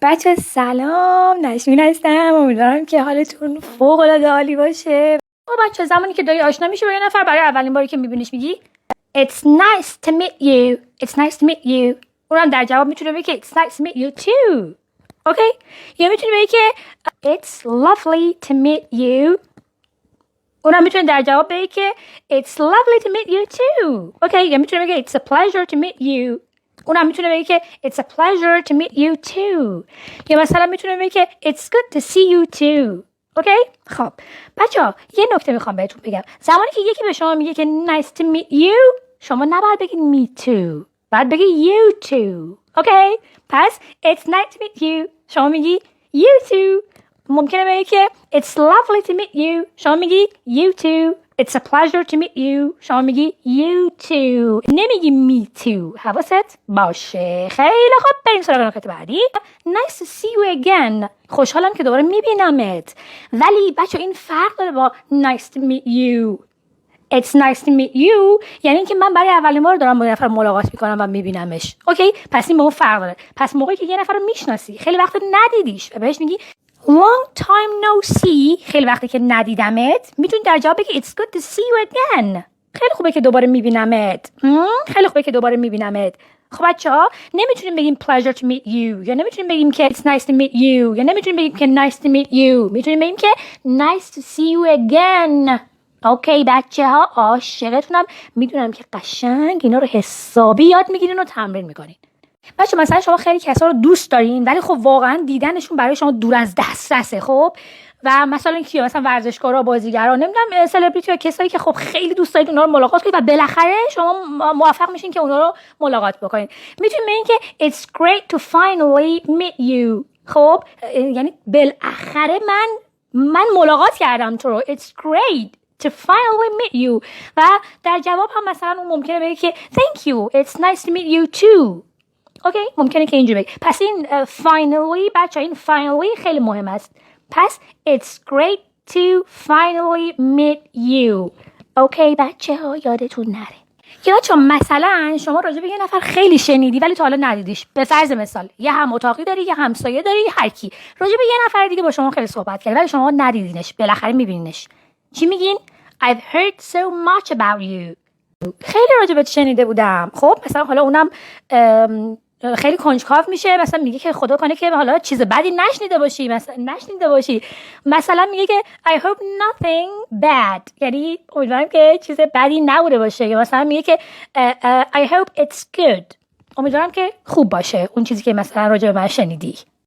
بچه سلام، نشمین هستم. امیدوارم که حالتون فوق العاده عالی باشه. بچه زمانی که داری آشنا میشی با یه نفر، برای اولین باری که میبینیش میگی It's nice to meet you. It's nice to meet you. اونم در جواب میتونه بگه It's nice to meet you too. اوکی؟ یا میتونه بگه It's lovely to meet you. اونم میتونه در جواب بگه که It's lovely to meet you too. اوکی؟ یا میتونه بگه It's a pleasure to meet you. اونم میتونه بگه که It's a pleasure to meet you too. یا مثلا میتونه بگه که It's good to see you too. اوکی؟ خب بچه‌ها یه نکته میخوام بهتون بگم. زمانی که یکی به شما میگه که Nice to meet you، شما نباید بگید me too، باید بگید you too. اوکی؟ پس It's nice to meet you، شما میگی you too. ممکنه بگه که It's lovely to meet you، شما میگی you too. It's a pleasure to meet you، شما میگی you too، نمیگی me too. حواست باشه. خیلی خوب، بریم سراغ نکته بعدی. Nice to see you again، خوشحالم که دوباره میبینمت. ولی بچه این فرق داره با nice to meet you. It's nice to meet you یعنی اینکه من برای اولین بار دارم با یه نفر ملاقات میکنم و میبینمش. اوکی؟ پس این با اون فرق داره. پس موقعی که یه نفر رو میشناسی، خیلی وقت ندیدیش و بهش میگی long time no see، خیلی وقتی که ندیدمت، میتونی در جواب بگی It's good to see you again، خیلی خوبه که دوباره میبینمت. خیلی خوبه که دوباره میبینمت. خب بچه‌ها نمیتونیم بگیم pleasure to meet you، یا نمیتونیم بگیم که It's nice to meet you، یا نمیتونیم بگیم که nice to meet you. میتونیم بگیم که nice to see you again. اوکی بچه‌ها، عاشقتونم. میدونم که قشنگ اینا رو حسابی یاد میگیرین و تمرین میکنین. بچه مثلا شما خیلی کسا رو دوست دارین ولی خب واقعا دیدنشون برای شما دور از دسترسه. خب و مثلا کیا؟ مثلا ورزشکارا، بازیگرا، نمیدونم سلبریتی، یا کسایی که خب خیلی دوست دارید اونا رو ملاقات کنید و بالاخره شما موفق میشین که اونا رو ملاقات بکنید. میتونید بگین که It's great to finally meet you. خب یعنی بالاخره من ملاقات کردم تو رو. It's great to finally meet you. و در جواب هم مثلا اون ممکنه بگه که Thank you. It's nice to meet you too. اوکی؟ ممکنه که اینجوری بگه. پس این finally بچه، این finally خیلی مهم است. پس It's great to finally meet you. اوکی بچه ها، یادتون نره. یا بچه مثلا شما راجع به یه نفر خیلی شنیدی ولی تا حالا ندیدیش. به فرض مثال یه هم اتاقی داری، یه همسایه داری، هر کی راجع به یه نفر دیگه با شما خیلی صحبت کرد ولی شما ندیدینش، بالاخره میبینینش. چی میگین؟ I've heard so much about you. خیلی راجع بهت شنیده بودم. خب مثلا حالا اونم خیلی کنجکاو میشه، مثلا میگه که خدا کنه که حالا چیز بدی نشنیده باشی. مثلا میگه که I hope nothing bad، یعنی امیدوارم که چیز بدی نبوده باشه. یا مثلا میگه که I hope it's good، امیدوارم که خوب باشه اون چیزی که مثلا راجع به من شنیدی.